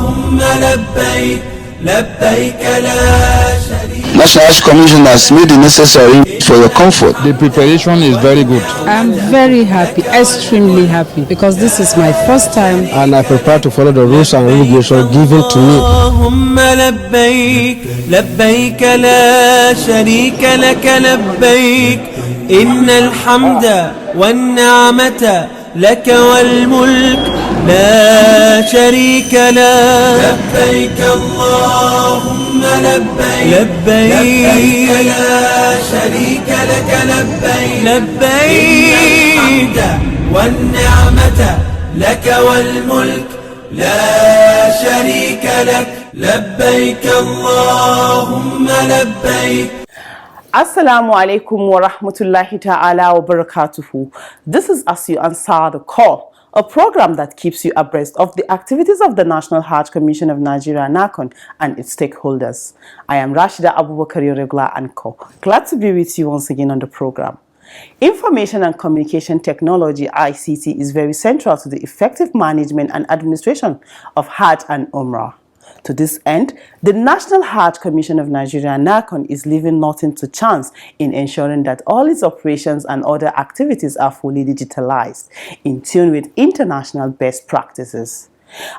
اللهم لبيك لبيك لا شريك. National HAJJ Commission has made the necessary for your comfort. The preparation is very good. I'm very happy, extremely happy, because this is my first time. And I prepare to follow the rules and regulations given to me. اللهم لبيك لبيك لا شريك لك لبيك إن الحمد والنعمة لك والملك لا شريك له. لبيك اللهم لبيك لبيك لا شريك لك لبيك لبيك والنعمة لك والملك لا شريك لك لبيك اللهم لبيك. Assalamu alaikum wa rahmatullahi ta'ala wa barakatuhu. This is As You Answer the Call, a program that keeps you abreast of the activities of the National HAJJ Commission of Nigeria, NAHCON, and its stakeholders. I am Rashida Abubakar, your regular anchor. Glad to be with you once again on the program. Information and Communication Technology, ICT, is very central to the effective management and administration of HAJJ and Umrah. To this end, the National HAJJ Commission of Nigeria, NAHCON, is leaving nothing to chance in ensuring that all its operations and other activities are fully digitalized, in tune with international best practices.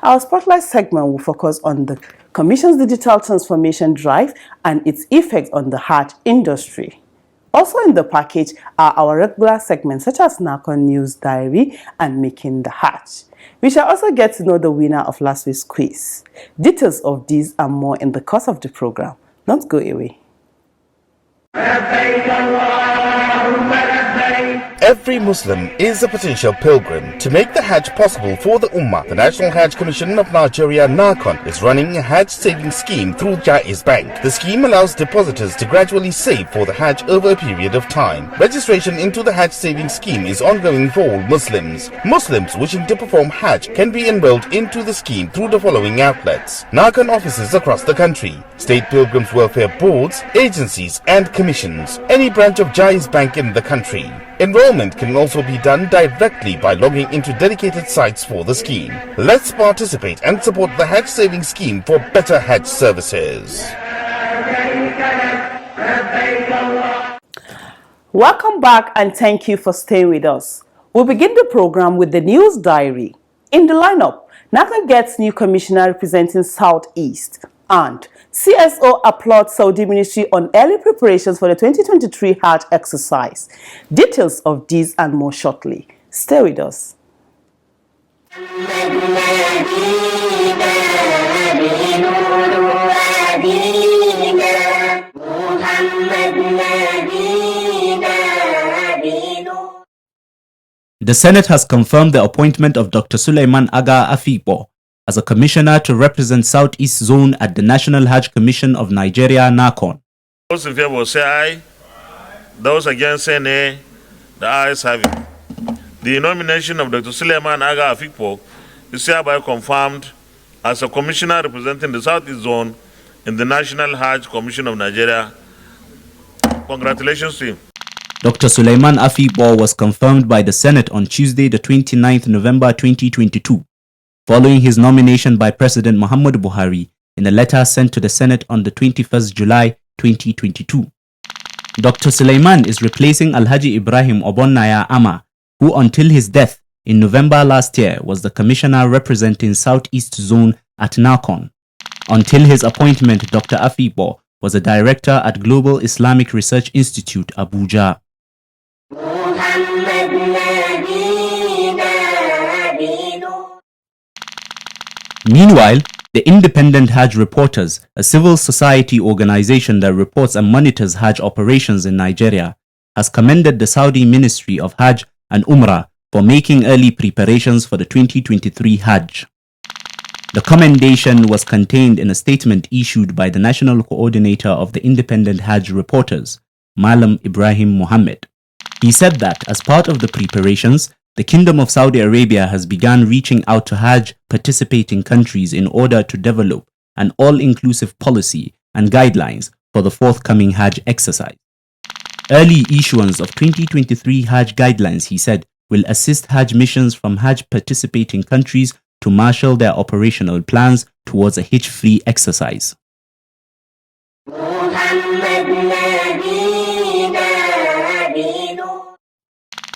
Our Spotlight segment will focus on the Commission's digital transformation drive and its effect on the HAJJ industry. Also in the package are our regular segments such as NAHCON News Diary and Making the HAJJ. We shall also get to know the winner of last week's quiz. Details of these and more in the course of the program. Don't go away. Every Muslim is a potential pilgrim. To make the Hajj possible for the Ummah, the National Hajj Commission of Nigeria, NAHCON, is running a Hajj savings scheme through Jaiz Bank. The scheme allows depositors to gradually save for the Hajj over a period of time. Registration into the Hajj savings scheme is ongoing for all Muslims. Muslims wishing to perform Hajj can be enrolled into the scheme through the following outlets: NAHCON offices across the country, state pilgrims welfare boards, agencies and commissions, any branch of Jaiz Bank in the country. Enrollment can also be done directly by logging into dedicated sites for the scheme. Let's participate and support the Hajj savings scheme for better Hajj services. Welcome back and thank you for staying with us. We'll begin the program with the News Diary. In the lineup, NAHCON gets new commissioner representing Southeast, and CSO applauds Saudi Ministry on early preparations for the 2023 Hajj exercise. Details of these and more shortly. Stay with us. The Senate has confirmed the appointment of Dr. Suleiman Aga Afipo as a commissioner to represent Southeast Zone at the National Hajj Commission of Nigeria, NAHCON. Those in favor say aye. Those against say nay. The ayes have it. The nomination of Dr. Suleiman Aga Afikpo is hereby confirmed as a commissioner representing the Southeast Zone in the National Hajj Commission of Nigeria. Congratulations to him. Dr. Suleiman Afipo was confirmed by the Senate on Tuesday, the 29th November 2022. Following his nomination by President Muhammadu Buhari in a letter sent to the Senate on the 21st July 2022. Dr. Suleiman is replacing Alhaji Ibrahim Obonnaya Ama, who until his death in November last year was the commissioner representing Southeast Zone at NAHCON. Until his appointment, Dr. Afipo was a director at Global Islamic Research Institute, Abuja. Meanwhile, the Independent Hajj Reporters, a civil society organization that reports and monitors Hajj operations in Nigeria, has commended the Saudi Ministry of Hajj and Umrah for making early preparations for the 2023 Hajj. The commendation was contained in a statement issued by the National Coordinator of the Independent Hajj Reporters, Malam Ibrahim Mohammed. He said that as part of the preparations, the Kingdom of Saudi Arabia has begun reaching out to Hajj participating countries in order to develop an all-inclusive policy and guidelines for the forthcoming Hajj exercise. Early issuance of 2023 Hajj guidelines, he said, will assist Hajj missions from Hajj participating countries to marshal their operational plans towards a hitch-free exercise.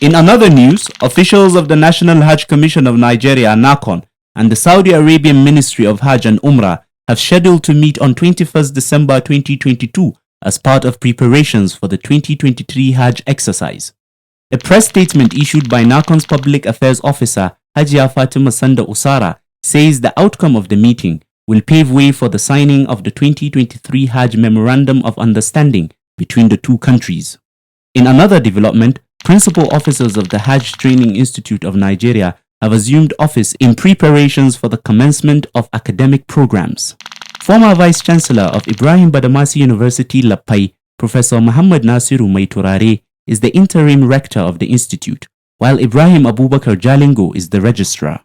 In other news, officials of the National Hajj Commission of Nigeria, NAHCON, and the Saudi Arabian Ministry of Hajj and Umrah have scheduled to meet on 21st December 2022 as part of preparations for the 2023 Hajj exercise. A press statement issued by NAHCON's Public Affairs Officer, Hajia Fatima Sanda Usara, says the outcome of the meeting will pave way for the signing of the 2023 Hajj Memorandum of Understanding between the two countries. In another development, principal officers of the Hajj Training Institute of Nigeria have assumed office in preparations for the commencement of academic programs. Former Vice Chancellor of Ibrahim Badamasi University, Lappai, Professor Muhammad Nasiru Maiturare, is the interim rector of the institute, while Ibrahim Abubakar Jalingo is the registrar.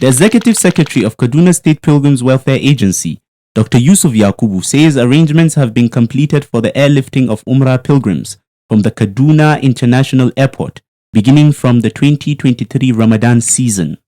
The Executive Secretary of Kaduna State Pilgrims Welfare Agency, Dr. Yusuf Yakubu, says arrangements have been completed for the airlifting of Umrah pilgrims from the Kaduna International Airport, beginning from the 2023 Ramadan season.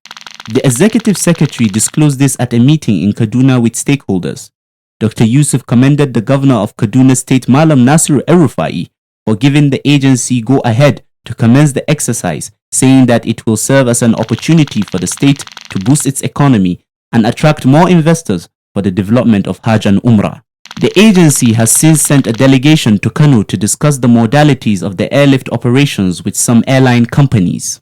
The Executive Secretary disclosed this at a meeting in Kaduna with stakeholders. Dr. Yusuf commended the Governor of Kaduna State, Malam Nasiru El-Rufai, for giving the agency go-ahead to commence the exercise, saying that it will serve as an opportunity for the state to boost its economy and attract more investors for the development of Hajj and Umrah. The agency has since sent a delegation to Kano to discuss the modalities of the airlift operations with some airline companies.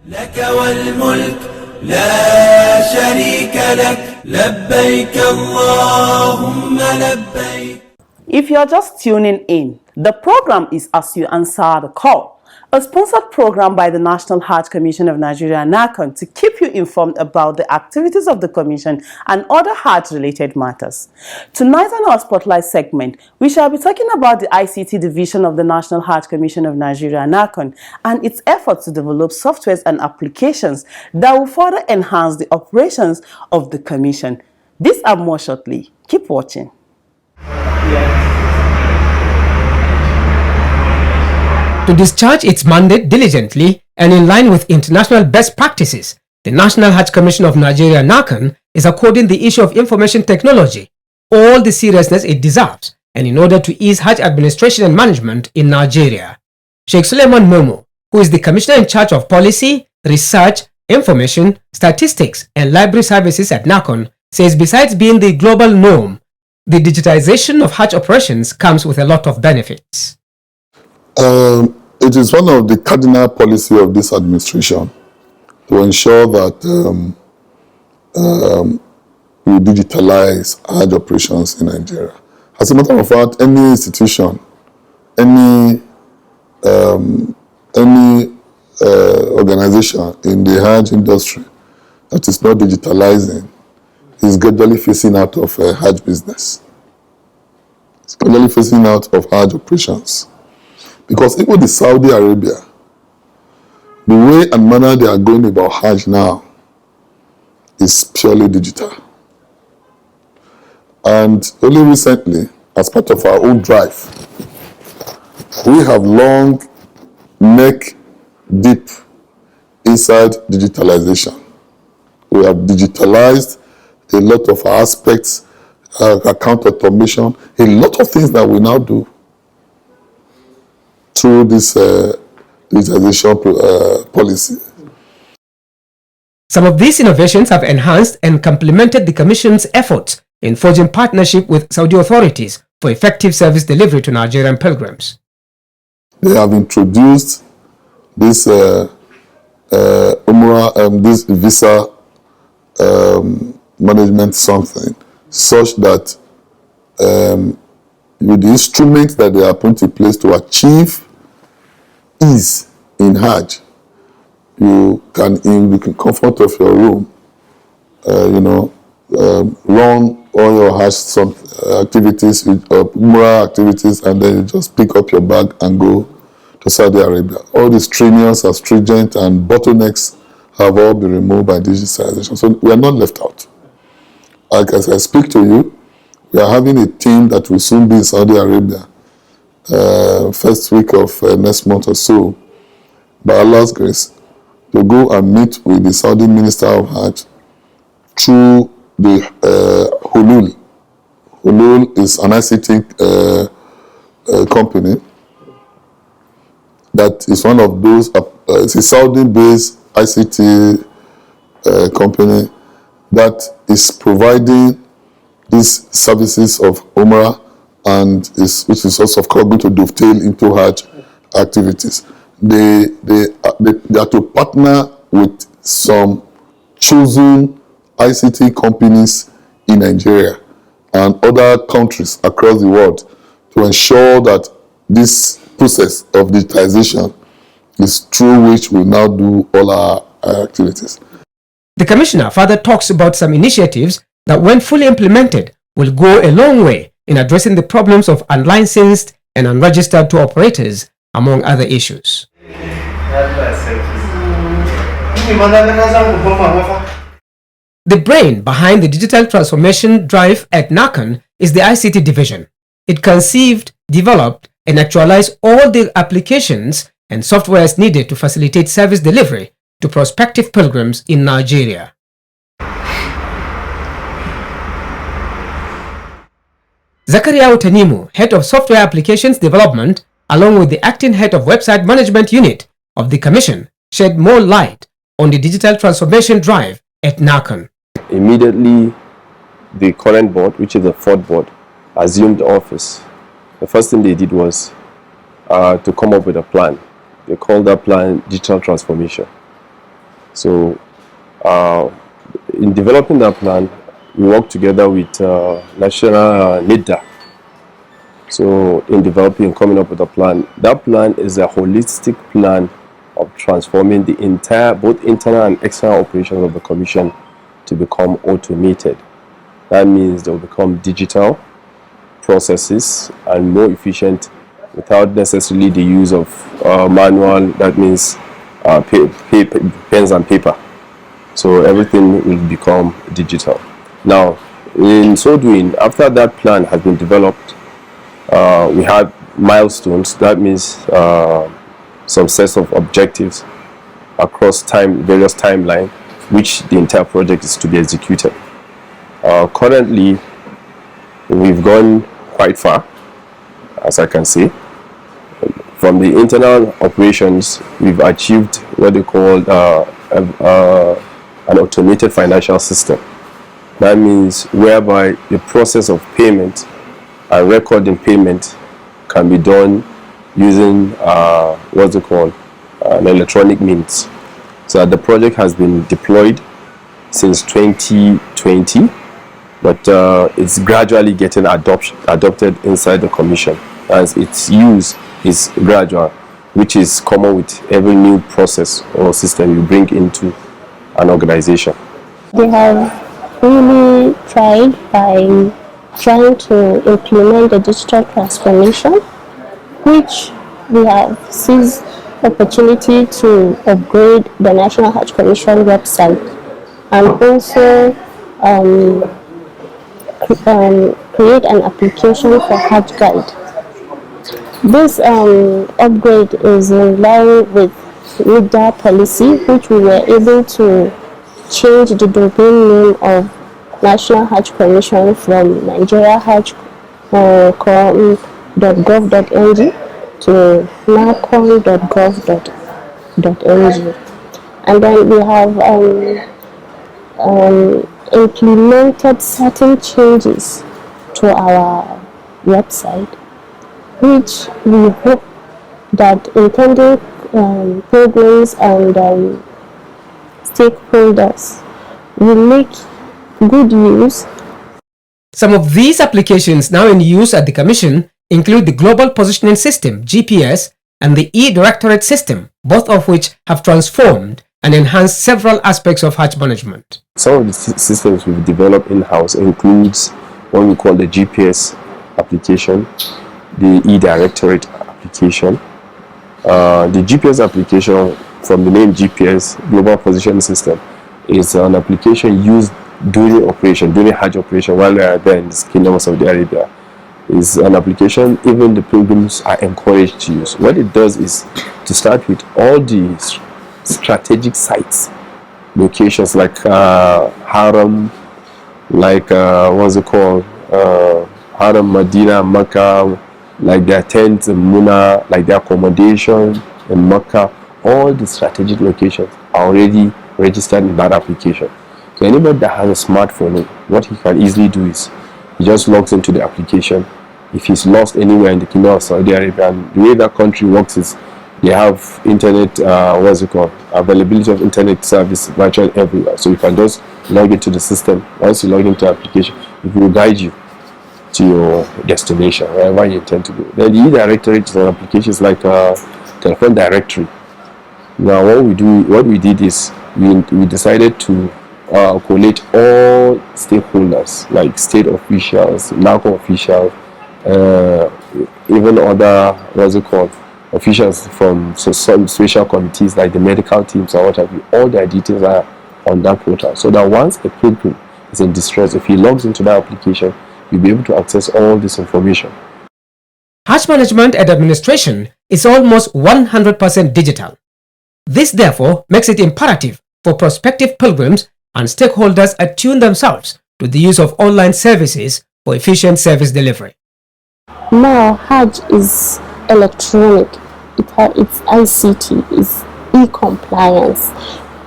لك والملك لا شريك لك لبيك اللهم لبيك. If you're just tuning in, the program is As You Answer the Call, a sponsored program by the National Hajj Commission of Nigeria, NAHCON, to keep you informed about the activities of the Commission and other Hajj-related matters. Tonight on our Spotlight segment, we shall be talking about the ICT division of the National Hajj Commission of Nigeria, NAHCON, and its efforts to develop softwares and applications that will further enhance the operations of the Commission. This and more shortly. Keep watching. To discharge its mandate diligently and in line with international best practices, the National Hajj Commission of Nigeria, NAHCON, is according the issue of information technology all the seriousness it deserves, and in order to ease Hajj administration and management in Nigeria. Sheikh Suleiman Momo, who is the Commissioner in charge of policy, research, information, statistics, and library services at NAHCON, says besides being the global norm, the digitization of Hajj operations comes with a lot of benefits. It is one of the cardinal policy of this administration to ensure that we digitalize Hajj operations in Nigeria. As a matter of fact, any institution, any organization in the Hajj industry that is not digitalizing is gradually phasing out of Hajj business. It's gradually phasing out of Hajj operations. Because even the Saudi Arabia, the way and manner they are going about Hajj now is purely digital. And only recently, as part of our own drive, we have long neck deep inside digitalization. We have digitalized a lot of aspects, account automation, a lot of things that we now do through this digitization policy. Some of these innovations have enhanced and complemented the Commission's efforts in forging partnership with Saudi authorities for effective service delivery to Nigerian pilgrims. They have introduced this Umrah, this visa management something, such that with the instruments that they are put in place to achieve ease in Hajj, you can, in the comfort of your room, run all your Hajj activities, Umrah activities, and then you just pick up your bag and go to Saudi Arabia. All the strenuous, astringent, and bottlenecks have all been removed by digitization. So we are not left out. Like as I speak to you, we are having a team that will soon be in Saudi Arabia, first week of next month or so, by Allah's grace, to go and meet with the Saudi Minister of Hajj through the Hulul. Hulul is an ICT company that is one of those, it's a Saudi-based ICT company that is providing these services of Umrah and which is also of course going to dovetail into Hajj activities. They are to partner with some chosen ICT companies in Nigeria and other countries across the world to ensure that this process of digitization is through which we now do all our activities. The Commissioner further talks about some initiatives that, when fully implemented, will go a long way in addressing the problems of unlicensed and unregistered tour operators, among other issues. The brain behind the digital transformation drive at NAHCON is the ICT division. It conceived, developed, and actualized all the applications and softwares needed to facilitate service delivery to prospective pilgrims in Nigeria. Zakaria Utanimu, Head of Software Applications Development, along with the Acting Head of Website Management Unit of the Commission, shed more light on the digital transformation drive at NAHCON. Immediately, the current board, which is the fourth board, assumed office. The first thing they did was to come up with a plan. They called that plan digital transformation. So, in developing that plan, we worked together with National NIDA. So, in developing, coming up with a plan, that plan is a holistic plan of transforming the entire, both internal and external operations of the Commission to become automated. That means they will become digital processes and more efficient without necessarily the use of manual, that means pens and paper. So everything will become digital. Now, in so doing, after that plan has been developed, we had milestones, that means some sets of objectives across various timelines, which the entire project is to be executed. Currently, we've gone quite far, as I can say. From the internal operations, we've achieved what they call an automated financial system. That means whereby the process of payment and recording payment can be done using what's it called, an electronic means. So the project has been deployed since 2020, but it's gradually getting adopted inside the Commission, as its use is gradual, which is common with every new process or system you bring into an organization. They have really tried by trying to implement the digital transformation, which we have seized opportunity to upgrade the National HAJJ Commission website and also create an application for HAJJ Guide. This upgrade is in line with NIDA policy, which we were able to change the domain name of National Hajj Commission from Nigeria HAJJ.gov.ng to NAHCON.gov.ng. And then we have implemented certain changes to our website, which we hope that intended pilgrims and stakeholders will make good use. Some of these applications now in use at the Commission include the Global Positioning System (GPS) and the e-Directorate system, both of which have transformed and enhanced several aspects of Hajj management. Some of the systems we've developed in-house includes what we call the GPS application, the e-Directorate application. The GPS application, from the name GPS, Global Positioning System, is an application used during Hajj operation while we are there in the Kingdom of Saudi Arabia. It's an application even the pilgrims are encouraged to use. What it does is to start with all the strategic sites, locations like Haram, like Haram, Medina, Mecca, like their tents in Muna, like their accommodation in Mecca. All the strategic locations are already registered in that application. So anybody that has a smartphone, what he can easily do is he just logs into the application. If he's lost anywhere in the Kingdom of Saudi Arabia, and the way that country works is they have internet, availability of internet service virtually everywhere. So you can just log into the system. Once you log into the application, it will guide you to your destination, wherever you intend to go. Then the e-Directorate is an application like a telephone directory. Now what we did is we decided to collate all stakeholders like state officials, NAHCON officials, even other officials from some special committees like the medical teams or what have you. All their details are on that portal, so that once a pilgrim is in distress, if he logs into that application, you'll be able to access all this information. Hajj management and administration is almost 100% digital. This therefore makes it imperative for prospective pilgrims and stakeholders attune themselves to the use of online services for efficient service delivery. Now Hajj is electronic, it's ICT, it's e-compliance.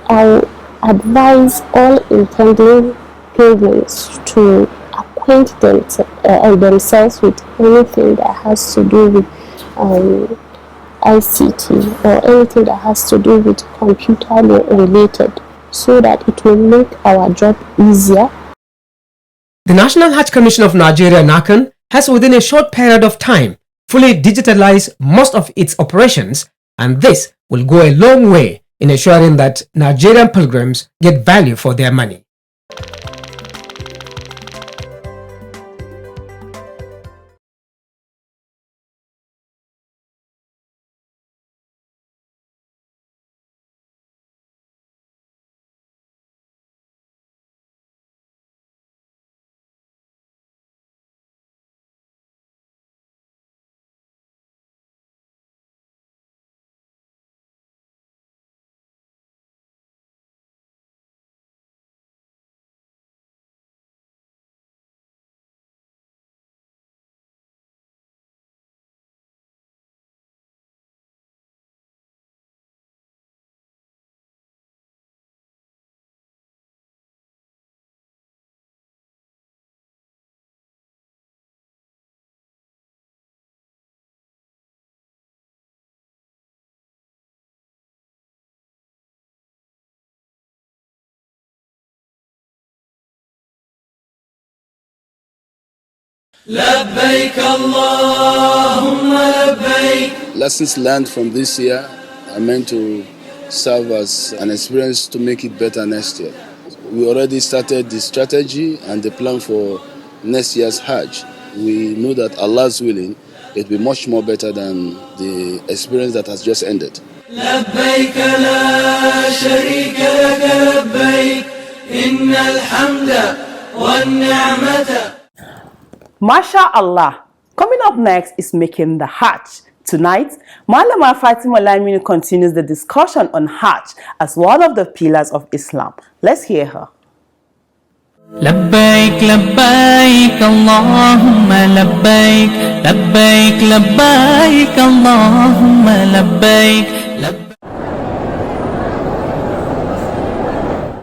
I advise all intending pilgrims to acquaint themselves with anything that has to do with ICT or anything that has to do with computer related, so that it will make our job easier. The National Hajj Commission of Nigeria (NAHCON) has within a short period of time fully digitalized most of its operations, and this will go a long way in ensuring that Nigerian pilgrims get value for their money. لبيك اللهم لبيك. Lessons learned from this year are meant to serve as an experience to make it better next year. We already started the strategy and the plan for next year's Hajj. We know that Allah's willing, it will be much more better than the experience that has just ended. لبيك لا شريك لك لبيك إن الحمد والنعمة. MashaAllah. Coming up next is making the Hajj. Tonight, Malama Fatima Lamini continues the discussion on Hajj as one of the pillars of Islam. Let's hear her. لبيك لبيك اللهم لبيك لبيك لبيك اللهم لبيك.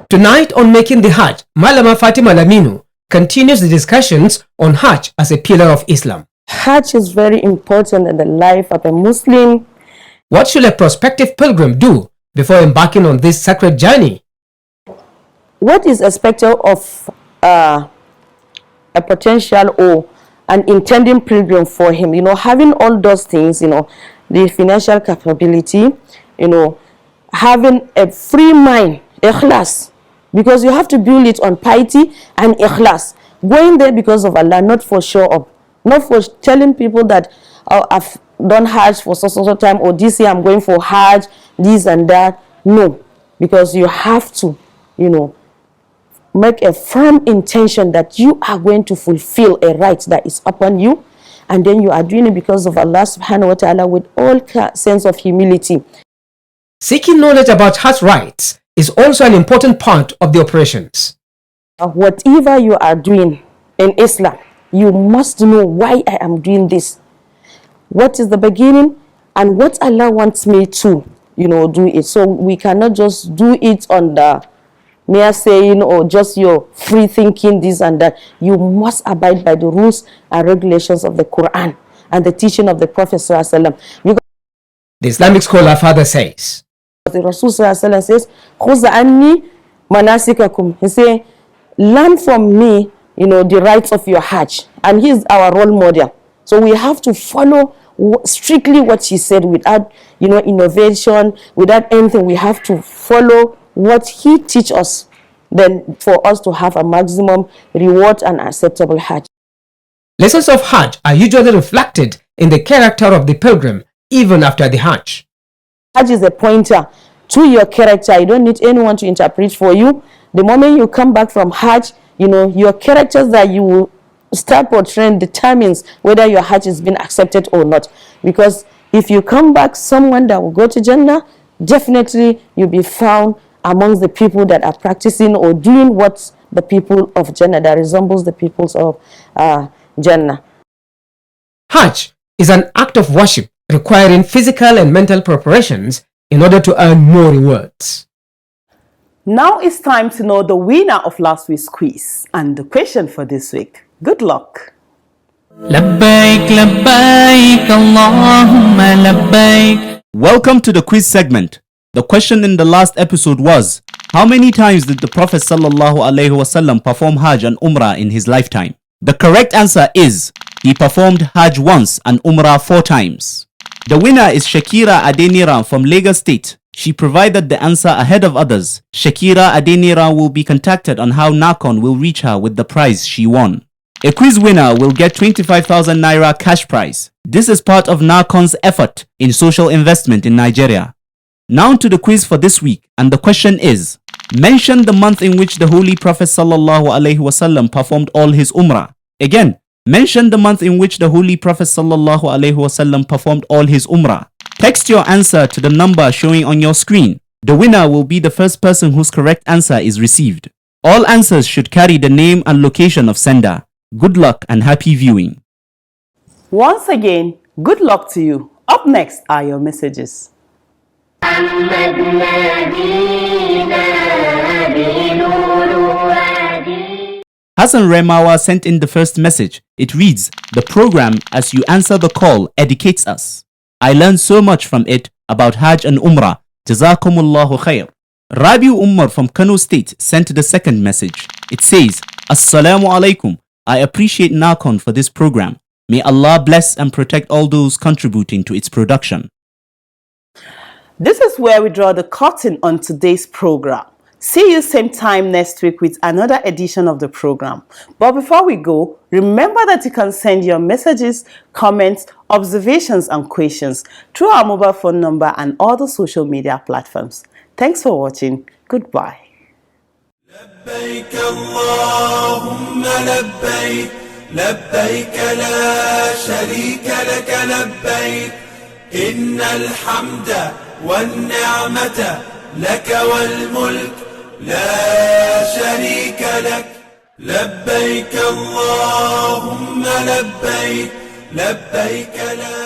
Tonight on Making the Hajj, Malama Fatima Laminu continues the discussions on Hajj as a pillar of Islam. Hajj is very important in the life of a Muslim. What should a prospective pilgrim do before embarking on this sacred journey? What is expected of a potential or an intending pilgrim for him? Having all those things, the financial capability, having a free mind, ikhlas, because you have to build it on piety and ikhlas. Going there because of Allah, not for show up, not for telling people that I've done Hajj for so time, or this year I'm going for Hajj, this and that. No, because you have to, make a firm intention that you are going to fulfill a right that is upon you, and then you are doing it because of Allah subhanahu wa ta'ala with all sense of humility. Seeking knowledge about Hajj rites is also an important part of the operations. Whatever you are doing in Islam, you must know why I am doing this. What is the beginning and what Allah wants me to, do it. So we cannot just do it on the mere saying or just your free thinking this and that. You must abide by the rules and regulations of the Quran and the teaching of the Prophet ﷺ. The Islamic scholar further says, the Rasul ﷺ says, "Khuz anni manasikakum." He says, learn from me, the rights of your Hajj. And he is our role model. So we have to follow strictly what he said without, innovation, without anything. We have to follow what he teaches us, then for us to have a maximum reward and acceptable Hajj. Lessons of Hajj are usually reflected in the character of the pilgrim even after the Hajj. Hajj is a pointer to your character. You don't need anyone to interpret for you. The moment you come back from Hajj, your characters that you will start portraying determines whether your Hajj has been accepted or not. Because if you come back someone that will go to Jannah, definitely you'll be found amongst the people that are practicing or doing what the people of Jannah, that resembles the peoples of Jannah. Hajj is an act of worship requiring physical and mental preparations in order to earn more rewards. Now it's time to know the winner of last week's quiz and the question for this week. Good luck. لبيك لبيك اللهم لبيك. Welcome to the quiz segment. The question in the last episode was, how many times did the Prophet ﷺ perform Hajj and Umrah in his lifetime? The correct answer is, he performed Hajj once and Umrah 4 times. The winner is Shakira Adeniran from Lagos State. She provided the answer ahead of others. Shakira Adeniran will be contacted on how NAHCON will reach her with the prize she won. A quiz winner will get 25,000 Naira cash prize. This is part of NAHCON's effort in social investment in Nigeria. Now to the quiz for this week, and the question is, mention the month in which the Holy Prophet ﷺ performed all his Umrah. Again, mention the month in which the Holy Prophet ﷺ performed all his Umrah. Text your answer to the number showing on your screen. The winner will be the first person whose correct answer is received. All answers should carry the name and location of sender. Good luck and happy viewing. Once again, good luck to you. Up next are your messages. Hassan Remawa sent in the first message. It reads, the program as you answer the call educates us. I learned so much from it about Hajj and Umrah. Jazakumullahu khair. Rabiu Umar from Kano State sent the second message. It says, Assalamu alaikum. I appreciate NAHCON for this program. May Allah bless and protect all those contributing to its production. This is where we draw the curtain on today's program. See you same time next week with another edition of the program. But before we go, remember that you can send your messages, comments, observations and questions through our mobile phone number and other social media platforms. Thanks for watching. Goodbye. لبيك اللهم لبيك لبيك لا شريك لك لبيك إن الحمد والنعمة لك والملك لا شريك لك لبيك اللهم لبيك لبيك لا